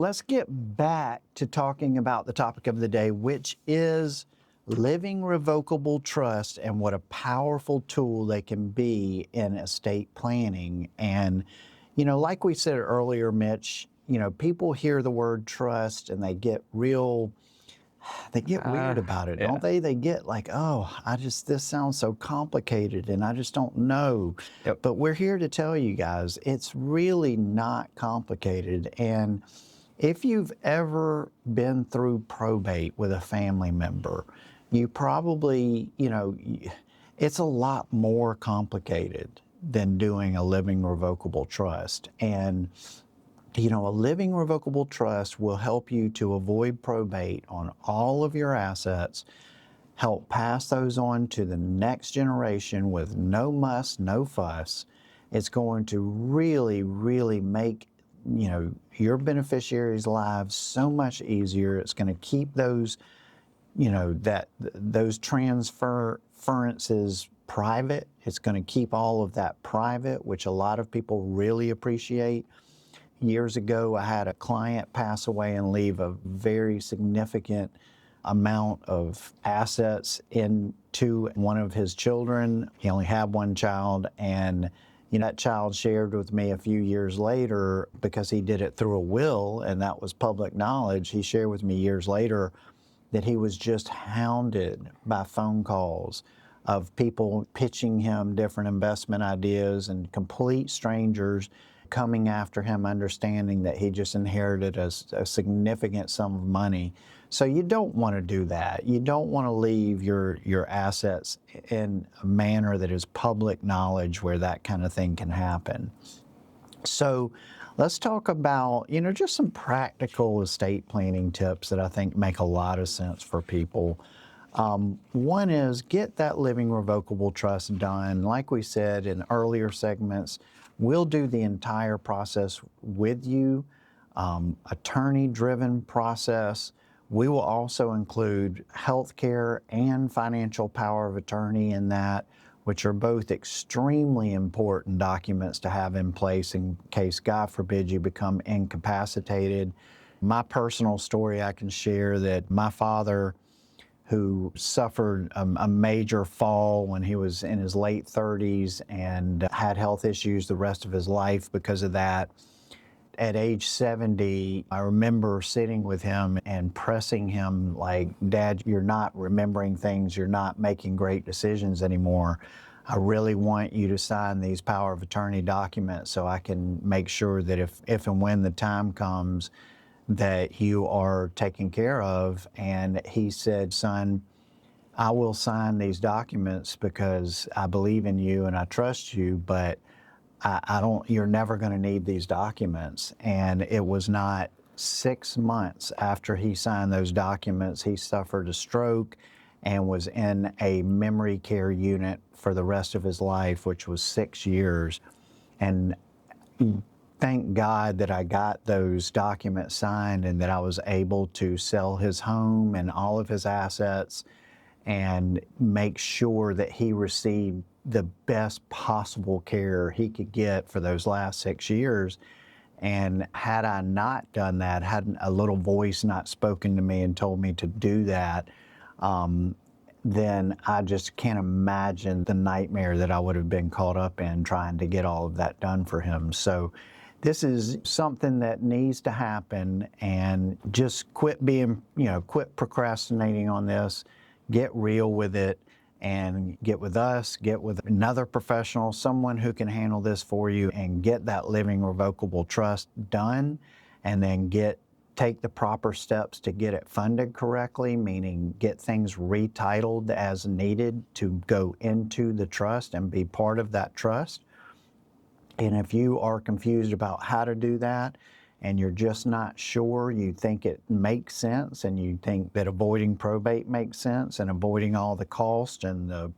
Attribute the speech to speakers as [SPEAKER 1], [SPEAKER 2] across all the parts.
[SPEAKER 1] Let's get back to talking about the topic of the day, which is living revocable trust and what a powerful tool they can be in estate planning. And, like we said earlier, Mitch, people hear the word trust and they get weird about it,
[SPEAKER 2] Yeah.
[SPEAKER 1] don't they? They get like, oh, this sounds so complicated and I just don't know.
[SPEAKER 2] Yep.
[SPEAKER 1] But we're here to tell you guys, it's really not complicated. And if you've ever been through probate with a family member, you probably, it's a lot more complicated than doing a living revocable trust. And a living revocable trust will help you to avoid probate on all of your assets, help pass those on to the next generation with no muss, no fuss. It's going to really, really make your beneficiaries' lives so much easier. It's going to keep those those transferences private. It's going to keep all of that private, which a lot of people really appreciate. Years ago, I had a client pass away and leave a very significant amount of assets into one of his children. He only had one child, and that child shared with me a few years later, because he did it through a will and that was public knowledge. He shared with me years later that he was just hounded by phone calls of people pitching him different investment ideas and complete strangers coming after him, understanding that he just inherited a significant sum of money. So you don't want to do that. You don't want to leave your assets in a manner that is public knowledge where that kind of thing can happen. So let's talk about, just some practical estate planning tips that I think make a lot of sense for people. One is get that living revocable trust done. Like we said in earlier segments, we'll do the entire process with you, attorney-driven process. We will also include healthcare and financial power of attorney in that, which are both extremely important documents to have in place in case, God forbid, you become incapacitated. My personal story, I can share that my father, who suffered a major fall when he was in his late 30s and had health issues the rest of his life because of that. At age 70, I remember sitting with him and pressing him like, Dad, you're not remembering things, you're not making great decisions anymore. I really want you to sign these power of attorney documents so I can make sure that if and when the time comes that you are taken care of. And he said, son, I will sign these documents because I believe in you and I trust you, but you're never going to need these documents. And it was not 6 months after he signed those documents, he suffered a stroke and was in a memory care unit for the rest of his life, which was 6 years. And thank God that I got those documents signed and that I was able to sell his home and all of his assets and make sure that he received the best possible care he could get for those last 6 years. And had I not done that, had a little voice not spoken to me and told me to do that, then I just can't imagine the nightmare that I would have been caught up in trying to get all of that done for him. So this is something that needs to happen, and just quit procrastinating on this, get real with it, and get with us, get with another professional, someone who can handle this for you, and get that living revocable trust done, and then take the proper steps to get it funded correctly, meaning get things retitled as needed to go into the trust and be part of that trust. And if you are confused about how to do that and you're just not sure, you think it makes sense and you think that avoiding probate makes sense and avoiding all the cost and the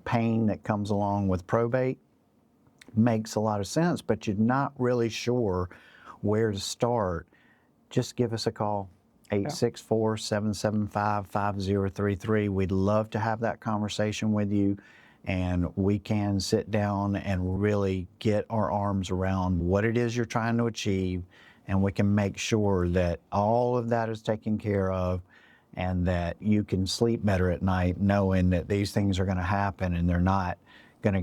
[SPEAKER 1] pain that comes along with probate makes a lot of sense, but you're not really sure where to start, just give us a call, 864-775-5033. We'd love to have that conversation with you, and we can sit down and really get our arms around what it is you're trying to achieve and we can make sure that all of that is taken care of and that you can sleep better at night knowing that these things are going to happen and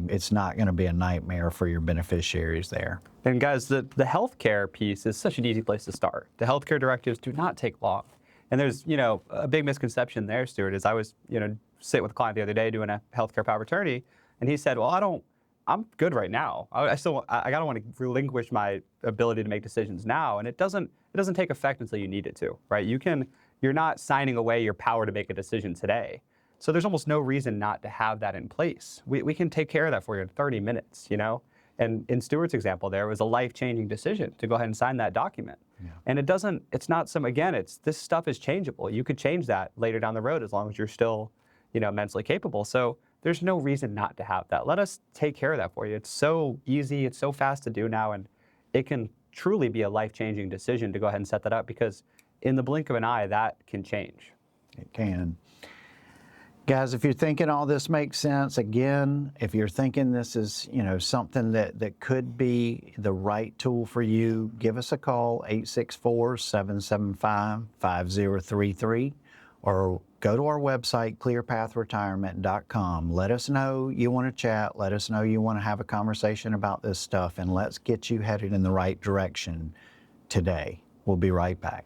[SPEAKER 1] it's not going to be a nightmare for your beneficiaries there.
[SPEAKER 2] And guys, the healthcare piece is such an easy place to start. The healthcare directives do not take long. And there's, a big misconception there, Stewart, is I was, sitting with a client the other day doing a healthcare power of attorney, and he said, well, I'm good right now. I don't want to relinquish my ability to make decisions now. And it doesn't take effect until you need it to, right? You're not signing away your power to make a decision today. So there's almost no reason not to have that in place. We can take care of that for you in 30 minutes, And in Stewart's example there, it was a life-changing decision to go ahead and sign that document. Yeah. And this stuff is changeable. You could change that later down the road as long as you're still, mentally capable. So there's no reason not to have that. Let us take care of that for you. It's so easy, it's so fast to do now, and it can truly be a life-changing decision to go ahead and set that up, because in the blink of an eye, that can change.
[SPEAKER 1] It can. Guys, if you're thinking all this makes sense, again, if you're thinking this is, something that could be the right tool for you, give us a call, 864-775-5033, or go to our website, clearpathretirement.com. Let us know you want to chat. Let us know you want to have a conversation about this stuff, and let's get you headed in the right direction today. We'll be right back.